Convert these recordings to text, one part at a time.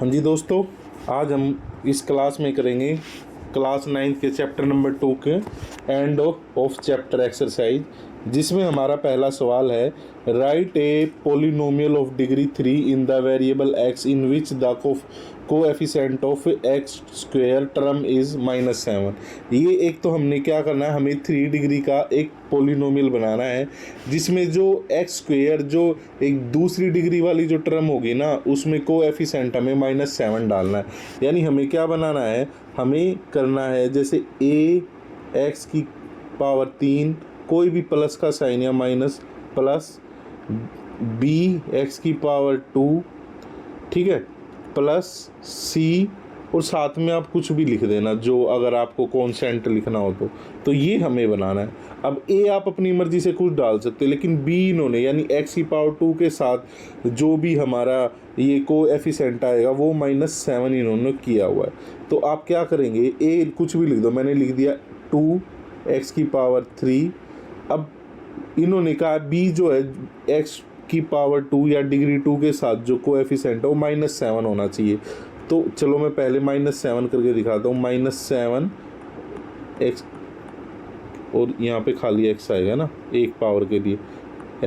हाँ जी दोस्तों, आज हम इस क्लास में करेंगे क्लास 9 के चैप्टर नंबर 2 के एंड ऑफ चैप्टर एक्सरसाइज, जिसमें हमारा पहला सवाल है right A polynomial of degree 3 in the variable x in which the coefficient of x square term is -7। ये एक तो हमने क्या करना है, हमें 3 डिग्री का एक पोलिनोमियल बनाना है जिसमें जो एक्स स्क्वायर जो एक दूसरी डिग्री वाली जो टर्म होगी ना, उसमें कोएफिशिएंट हमें -7 डालना है। यानी हमें क्या बनाना है, हमें करना है जैसे ए एक्स की पावर 3 कोई भी प्लस का साइन या माइनस प्लस बी एक्स की पावर 2, ठीक है, प्लस सी, और साथ में आप कुछ भी लिख देना जो अगर आपको कॉन्स्टेंट लिखना हो तो ये हमें बनाना है। अब ए आप अपनी मर्जी से कुछ डाल सकते हैं, लेकिन बी इन्होंने यानी एक्स की पावर 2 के साथ जो भी हमारा ये कोएफिशिएंट आएगा वो -7 इन्होंने किया हुआ है। तो आप क्या करेंगे, ए कुछ भी लिख दो, मैंने लिख दिया 2 एक्स की पावर 3। अब इन्होंने कहा बी जो है एक्स की पावर 2 या डिग्री 2 के साथ जो कोएफिशिएंट है वो -7 होना चाहिए। तो चलो मैं पहले -7 करके दिखाता हूँ। -7 एक्स, और यहाँ पे खाली एक्स आएगा ना एक पावर के लिए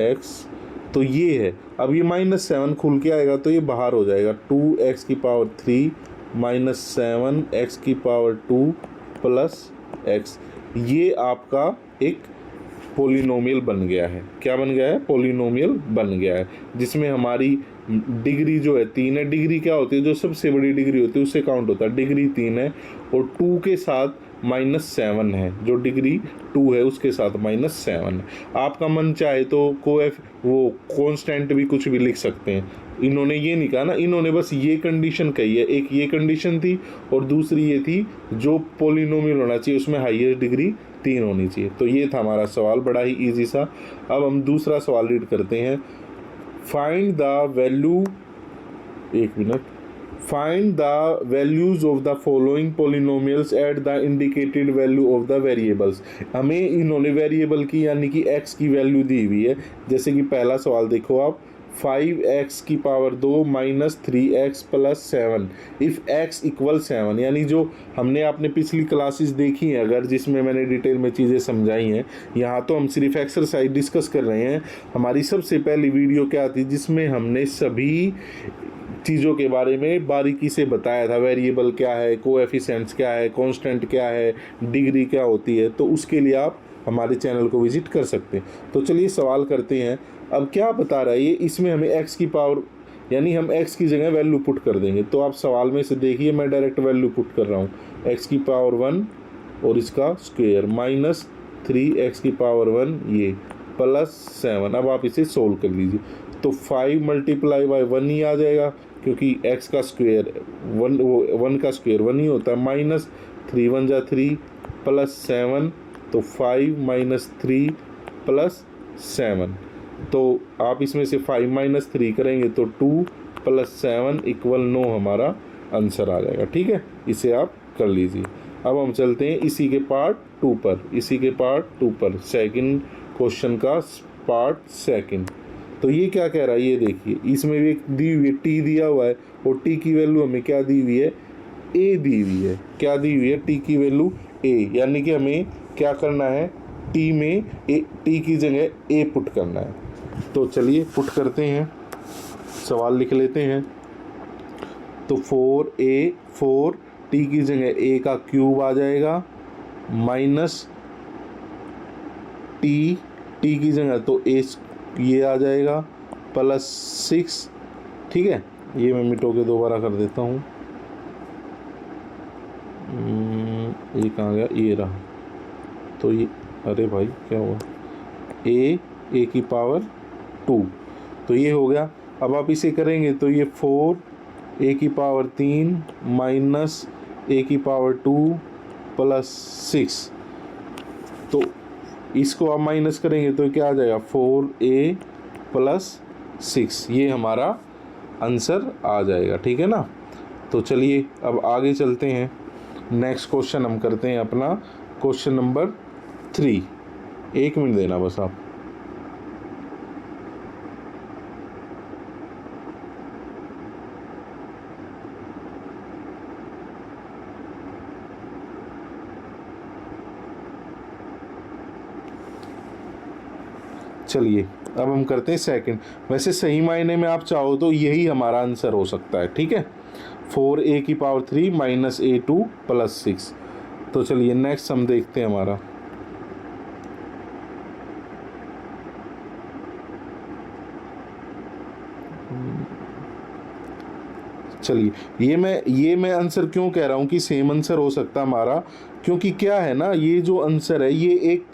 एक्स, तो ये है। अब ये -7 खुल के आएगा तो ये बाहर हो जाएगा। 2 एक्स की पावर 3 -7 एक्स की पावर 2 प्लस एक्स, ये आपका एक पोलिनोमियल बन गया है। क्या बन गया है? पोलिनोमियल बन गया है, जिसमें हमारी डिग्री जो है 3 है। डिग्री क्या होती है? जो सबसे बड़ी डिग्री होती है उससे काउंट होता है। डिग्री 3 है और 2 के साथ -7 है, जो डिग्री 2 है उसके साथ -7 है। आपका मन चाहे तो वो कांस्टेंट भी कुछ भी लिख सकते हैं। इन्होंने ये नहीं कहा ना, इन्होंने बस ये कंडीशन कही है। एक ये कंडीशन थी और दूसरी ये थी जो पोलिनोमियल होना चाहिए उसमें हाईएस्ट डिग्री 3 होनी चाहिए। तो ये था हमारा सवाल, बड़ा ही इजी सा। अब हम दूसरा सवाल रीड करते हैं। फाइंड द वैल्यू, एक minute, find the values of the following polynomials at the indicated value of the variables. हमें इन्होंने वेरिएबल की यानी कि एक्स की वैल्यू दी हुई है। जैसे कि पहला सवाल देखो आप, 5x की power 2 -3x plus 7 if x equal 7। यानी जो हमने आपने पिछली क्लासेस देखी हैं अगर, जिसमें मैंने डिटेल में चीज़ें समझाई हैं, यहाँ तो हम सिर्फ एक्सरसाइज डिस्कस कर रहे हैं। हमारी सबसे पहली वीडियो क्या थी जिसमें हमने सभी चीज़ों के बारे में बारीकी से बताया था। वेरिएबल क्या है, कोएफिशिएंट्स क्या है, कांस्टेंट क्या है, डिग्री क्या होती है। तो उसके लिए आप हमारे चैनल को विजिट कर सकते हैं। तो चलिए सवाल करते हैं। अब क्या बता रहा है ये, इसमें हमें x की पावर यानी हम x की जगह वैल्यू पुट कर देंगे। तो आप सवाल में से देखिए मैं डायरेक्ट वैल्यू पुट कर रहा हूँ। x की पावर 1 और इसका स्क्वायर -3x की पावर 1 ये प्लस 7। अब आप इसे सोल्व कर लीजिए तो 5 × 1 ही आ जाएगा, क्योंकि x का स्क्वायर 1 का स्क्वायर 1 ही होता है। -3 × 1 = 3 प्लस 7, तो 5 - 3 प्लस 7। तो आप इसमें से 5 - 3 करेंगे तो 2 प्लस 7 = 9 हमारा आंसर आ जाएगा। ठीक है, इसे आप कर लीजिए। अब हम चलते हैं इसी के पार्ट 2 पर, सेकंड क्वेश्चन का पार्ट सेकंड। तो ये क्या कह रहा है ये देखिए, इसमें भी एक दी हुई है टी दिया हुआ है और टी की वैल्यू हमें क्या दी हुई है, ए दी हुई है। क्या दी हुई है? टी की वैल्यू ए, यानी कि हमें क्या करना है, टी में टी की जगह ए पुट करना है। तो चलिए पुट करते हैं, सवाल लिख लेते हैं। तो 4 टी की जगह ए का क्यूब आ जाएगा, माइनस टी की जगह तो ए ये आ जाएगा, प्लस 6। ठीक है, ये मैं मिटो के दोबारा कर देता हूँ। ये कहाँ गया, ये रहा। तो ये, अरे भाई क्या हुआ, ए की पावर 2, तो ये हो गया। अब आप इसे करेंगे तो ये 4 ए की पावर 3 माइनस ए की पावर 2 प्लस 6। तो इसको आप माइनस करेंगे तो क्या आ जाएगा, 4a प्लस 6। ये हमारा आंसर आ जाएगा। ठीक है ना। तो चलिए अब आगे चलते हैं। नेक्स्ट क्वेश्चन हम करते हैं अपना क्वेश्चन नंबर 3। 1 मिनट देना बस आप। चलिए अब हम करते हैं सेकंड। वैसे सही मायने में आप चाहो तो यही हमारा आंसर हो सकता है, ठीक है, 4a³ माइनस a2 प्लस 6। तो चलिए नेक्स्ट हम देखते हैं हमारा। चलिए ये मैं आंसर क्यों कह रहा हूँ कि सेम आंसर हो सकता है हमारा, क्योंकि क्या है ना, ये जो आंसर है ये एक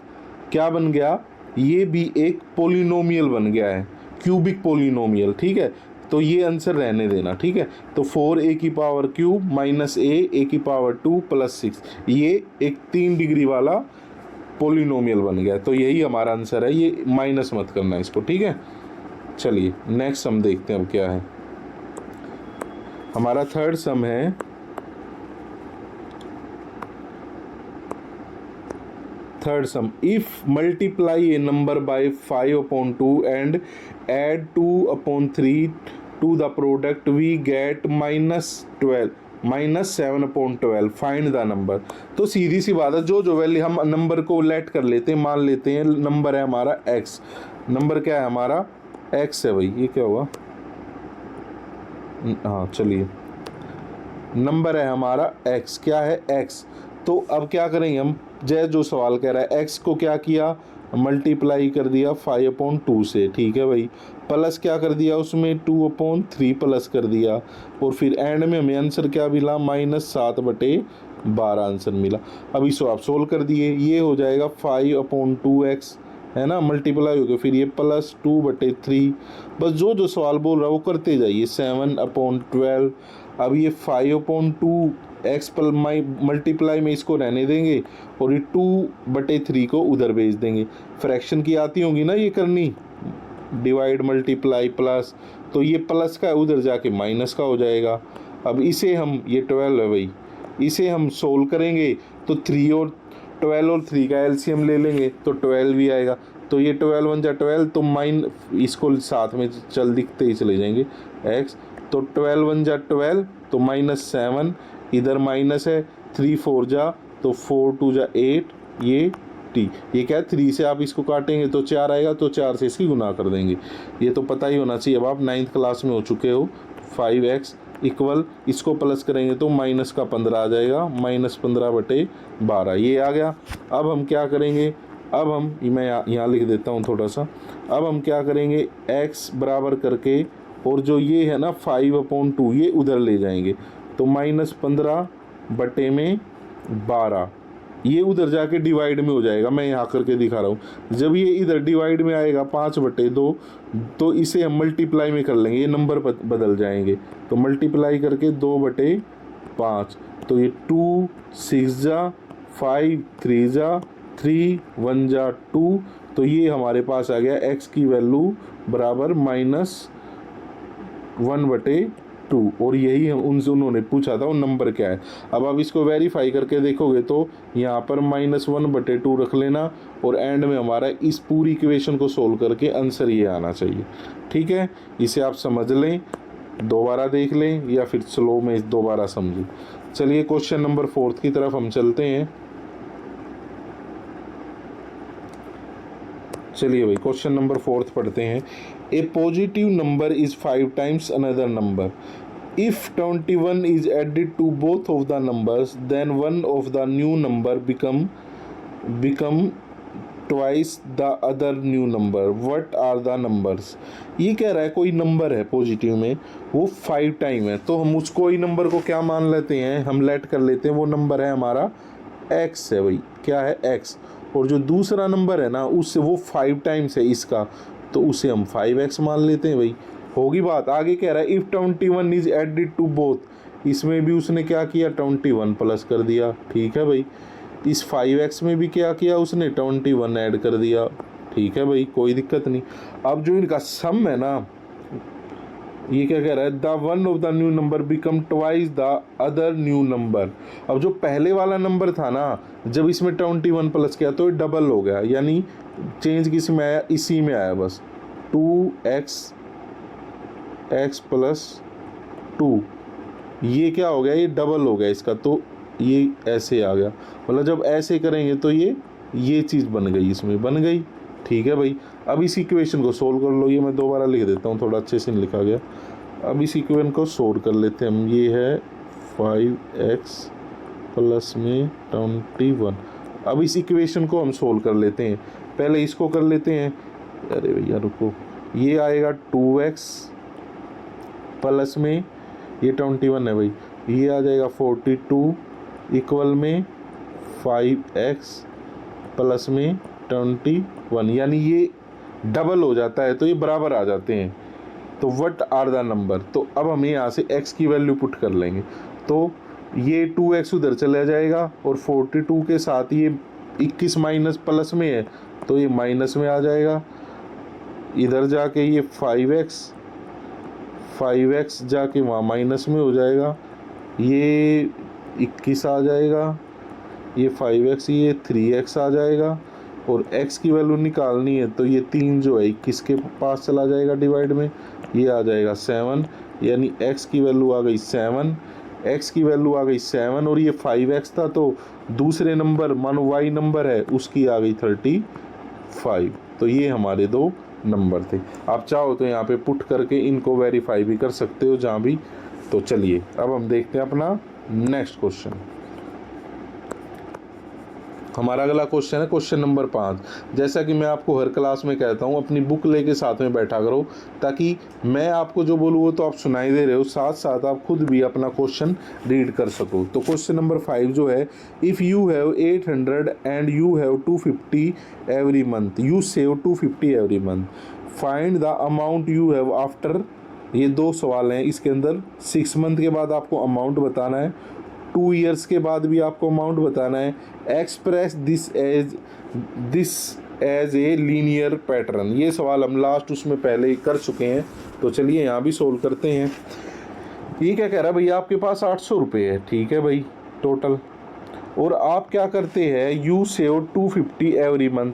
क्या बन गया, ये भी एक पोलिनोमियल बन गया है, क्यूबिक पोलिनोमियल, ठीक है। तो ये आंसर रहने देना, ठीक है। तो 4a³ माइनस a² प्लस 6 ये एक 3 डिग्री वाला पोलिनोमियल बन गया, तो यही हमारा आंसर है, ये माइनस मत करना इसको, ठीक है। चलिए नेक्स्ट हम देखते हैं अब क्या है हमारा। थर्ड सम है, third sum, if multiply a number by 5/2 and add 2/3 to the product we get -7/12 find the number. तो सीधी सी बात है, जो वैल्यू हम नंबर को लेट कर लेते हैं, मान लेते हैं नंबर है हमारा x, नंबर क्या है हमारा x है भाई, ये क्या हुआ, हाँ चलिए नंबर है हमारा x, क्या है x। तो अब क्या करेंगे हम, जो सवाल कह रहा है x को क्या किया, मल्टीप्लाई कर दिया 5/2 से, ठीक है भाई, प्लस क्या कर दिया उसमें 2/3 प्लस कर दिया, और फिर एंड में हमें आंसर क्या मिला -7/12 आंसर मिला। अब इसको आप सोल्व कर दिए, ये हो जाएगा 5/2x है ना, मल्टीप्लाई हो गया, फिर ये प्लस 2/3, बस जो सवाल बोल रहा है वो करते जाइए, 7/12। अब ये 5/2x पर मल्टीप्लाई में इसको रहने देंगे, और ये 2/3 को उधर भेज देंगे। फ्रैक्शन की आती होंगी ना ये करनी, डिवाइड मल्टीप्लाई प्लस, तो ये प्लस का उधर जाके माइनस का हो जाएगा। अब इसे हम, ये 12 है भाई, इसे हम सोल्व करेंगे तो 3 और 12 और 3 का एलसीएम ले लेंगे तो 12 भी आएगा। तो ये 12 1 जा 12, तो इसको साथ में चल दिखते ही चले जाएंगे x, तो 12 1 जा 12, तो -7, इधर माइनस है, 3 4 जा, तो 4 2 जा 8, ये t, ये क्या है 3 से आप इसको काटेंगे तो 4 आएगा, तो 4 से इसकी गुना कर देंगे। ये तो पता ही होना चाहिए, अब आप 9th क्लास में हो चुके हो। 5x इक्वल, इसको प्लस करेंगे तो -15 आ जाएगा, -15/12 ये आ गया। अब हम क्या करेंगे, अब हम मैं यहाँ लिख देता हूँ थोड़ा सा। अब हम क्या करेंगे, x बराबर करके, और जो ये है ना 5/2 ये उधर ले जाएंगे, तो -15/12 ये उधर जाके डिवाइड में हो जाएगा। मैं यहाँ करके दिखा रहा हूँ, जब ये इधर डिवाइड में आएगा 5/2, तो इसे हम मल्टीप्लाई में कर लेंगे, ये नंबर बदल जाएंगे, तो मल्टीप्लाई करके 2/5, तो ये 2 6 जा 5 3 जा 3 1 जा 2, तो ये हमारे पास आ गया x की वैल्यू बराबर -1/2, और यही हम उन्होंने पूछा था वो नंबर क्या है। अब आप इसको वेरीफाई करके देखोगे तो यहाँ पर -1/2 रख लेना, और एंड में हमारा इस पूरी इक्वेशन को सोल्व करके आंसर ये आना चाहिए, ठीक है। इसे आप समझ लें, दोबारा देख लें या फिर स्लो में दोबारा समझें। चलिए क्वेश्चन नंबर 4 की तरफ हम चलते हैं। चलिए भाई क्वेश्चन नंबर 4 पढ़ते हैं। A positive number is 5 times another number. If 21 is added to both of the numbers then one of the new number become twice the other new number. What are the numbers. ये कह रहा है कोई number है positive में, वो 5 time है, तो हम उसको ही नंबर को क्या मान लेते हैं, हम लेट कर लेते हैं वो नंबर है हमारा x है भाई, क्या है x। और जो दूसरा नंबर है ना उससे वो 5 टाइम्स है इसका, तो उसे हम 5x मान लेते हैं भाई, होगी बात। आगे कह रहा है if 21 is added to both, इसमें भी उसने क्या किया 21 प्लस कर दिया, ठीक है भाई। इस 5x में भी क्या किया उसने 21 ऐड कर दिया, ठीक है भाई, कोई दिक्कत नहीं। अब जो इनका सम है ना, ये क्या कह रहा है, the one of the new number become twice the other new number. अब जो पहले वाला नंबर था ना, जब इसमें 21 प्लस किया तो ये डबल हो गया, यानी चेंज किस में आया, इसी में आया बस, 2x + 2, ये क्या हो गया, ये डबल हो गया इसका, तो ये ऐसे आ गया। मतलब जब ऐसे करेंगे तो ये चीज़ बन गई, इसमें बन गई, ठीक है भाई। अब इस इक्वेशन को सोल्व कर लो, ये मैं दोबारा लिख देता हूँ, थोड़ा अच्छे से नहीं लिखा गया। अब इस इक्वेशन को सोल्व कर लेते हैं हम। ये है 5x प्लस में 21। अब इस इक्वेशन को हम सोल्व कर लेते हैं, पहले इसको कर लेते हैं। अरे भैया रुको, ये आएगा 2x प्लस में ये 21 है भाई, ये आ जाएगा 42 इक्वल में 5x प्लस में 21, यानी ये डबल हो जाता है तो ये बराबर आ जाते हैं। तो व्हाट आर द नंबर, तो अब हम यहाँ से x की वैल्यू पुट कर लेंगे, तो ये 2x उधर चला जाएगा और 42 के साथ ये 21 माइनस प्लस में है तो ये माइनस में आ जाएगा। इधर जाके ये 5x जाके वहाँ माइनस में हो जाएगा, ये 21 आ जाएगा, ये 5x ये 3x आ जाएगा और x की वैल्यू निकालनी है तो ये 3 जो है 21 के पास चला जाएगा डिवाइड में, ये आ जाएगा 7, यानी x की वैल्यू आ गई 7, x की वैल्यू आ गई 7 और ये 5x था तो दूसरे नंबर मानो y नंबर है उसकी आ गई 35। तो ये हमारे दो नंबर थे। आप चाहो तो यहाँ पे पुट करके इनको वेरीफाई भी कर सकते हो जहाँ भी। तो चलिए अब हम देखते हैं अपना नेक्स्ट क्वेश्चन। हमारा अगला क्वेश्चन है क्वेश्चन नंबर 5। जैसा कि मैं आपको हर क्लास में कहता हूँ, अपनी बुक लेके साथ में बैठा करो ताकि मैं आपको जो बोलूँ वो तो आप सुनाई दे रहे हो, साथ साथ आप खुद भी अपना क्वेश्चन रीड कर सको। तो क्वेश्चन नंबर 5 जो है, if you have 800 and you have 250 every month, you save 250 every month, find the amount you have after. ये दो सवाल हैं, इसके अंदर 6 मंथ के बाद आपको अमाउंट बताना है, 2 ईयर्स के बाद भी आपको अमाउंट बताना है। Express this as a linear pattern. ये सवाल हम लास्ट उसमें पहले ही कर चुके हैं, तो चलिए यहाँ भी सोल्व करते हैं। ये क्या कह रहा है भैया, आपके पास 800 रुपये है, ठीक है भाई टोटल, और आप क्या करते हैं, you save 250 every month,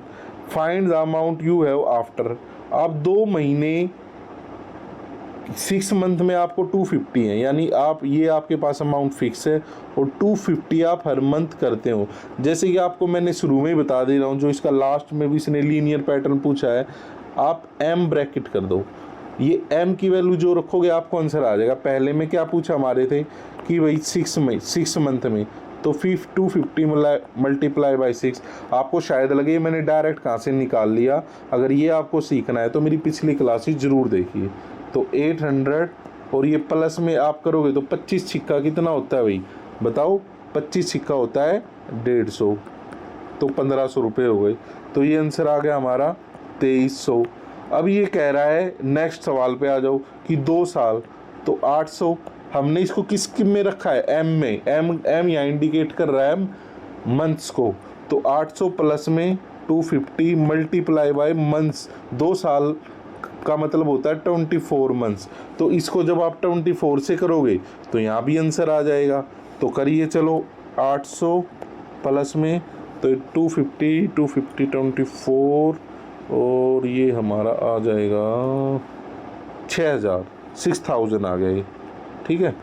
find the amount you have after. आप 2 महीने 6 मंथ में आपको 250 है, यानी आप ये आपके पास अमाउंट फिक्स है और 250 आप हर मंथ करते हो। जैसे कि आपको मैंने शुरू में ही बता दे रहा हूँ, जो इसका लास्ट में भी इसने लीनियर पैटर्न पूछा है, आप m ब्रैकेट कर दो, ये m की वैल्यू जो रखोगे आपको आंसर आ जाएगा। पहले में क्या पूछा हमारे थे कि भाई 6 मंथ में, तो 250 मल्टीप्लाई बाई 6। आपको शायद लगे मैंने डायरेक्ट कहाँ से निकाल लिया, अगर ये आपको सीखना है तो मेरी पिछली क्लासेस ज़रूर देखिए। तो 800 और ये प्लस में आप करोगे तो 25 छिक्का कितना होता है भाई बताओ, 25 छिक्का होता है 150, तो 1500 रुपये हो गए। तो ये आंसर आ गया हमारा 2300। अब ये कह रहा है नेक्स्ट सवाल पे आ जाओ कि 2 साल, तो 800। हमने इसको किस में रखा है, एम में, एम यहाँ इंडिकेट कर रहा है मंथ्स को, तो 800 प्लस में 250 मल्टीप्लाई बाय मंथ्स, 2 साल का मतलब होता है 24 मंथ्स। तो इसको जब आप 24 से करोगे तो यहाँ भी आंसर आ जाएगा। तो करिए चलो, 800 प्लस में तो 250 24 और ये हमारा आ जाएगा 6000 आ गए, ठीक है।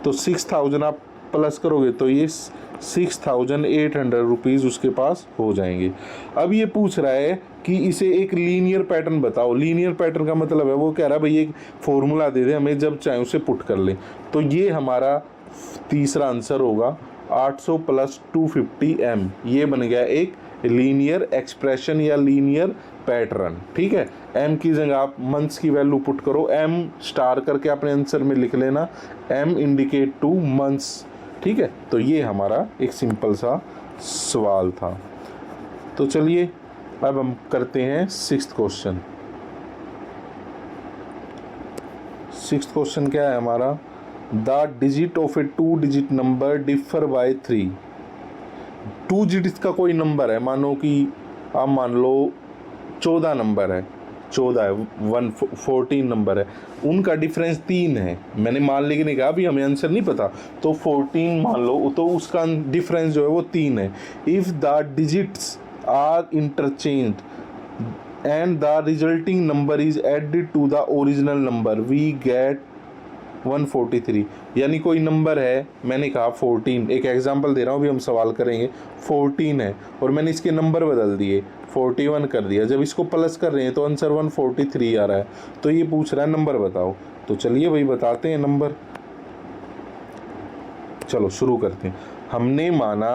तो 6000 आप प्लस करोगे तो ये 6800 रुपीज़ उसके पास हो जाएंगे। अब ये पूछ रहा है कि इसे एक लीनियर पैटर्न बताओ। लीनियर पैटर्न का मतलब है, वो कह रहा है भाई एक फॉर्मूला दे दे हमें, जब चाहे उसे पुट कर लें। तो ये हमारा तीसरा आंसर होगा 800 प्लस 250m, ये बन गया एक लीनियर एक्सप्रेशन या लीनियर पैटर्न, ठीक है। m की जगह आप मंथ्स की वैल्यू पुट करो, m स्टार करके अपने आंसर में लिख लेना, m इंडिकेट टू मंथ्स, ठीक है। तो ये हमारा एक सिंपल सा सवाल था। तो चलिए अब हम करते हैं 6th क्वेश्चन। 6th क्वेश्चन क्या है हमारा, the digit of A 2 digit number differ by 3। 2 digit का कोई नंबर है, मानो कि आप मान लो 14 नंबर है, 14 है, 14 नंबर है, उनका डिफरेंस 3 है। मैंने मान ली कि नहीं कहा, अभी हमें आंसर नहीं पता, तो 14 मान लो, तो उसका डिफरेंस जो है वो 3 है। If the digits are interchanged and the resulting number is added to the original number, we get 143, यानी कोई नंबर है, मैंने कहा 14, एक एग्जांपल दे रहा हूँ, अभी हम सवाल करेंगे, 14 है और मैंने इसके नंबर बदल दिए, 41 कर दिया। जब इसको प्लस कर रहे हैं तो आंसर 143 आ रहा है। तो ये पूछ रहा है नंबर बताओ, तो चलिए भाई बताते हैं नंबर। चलो शुरू करते हैं। हमने माना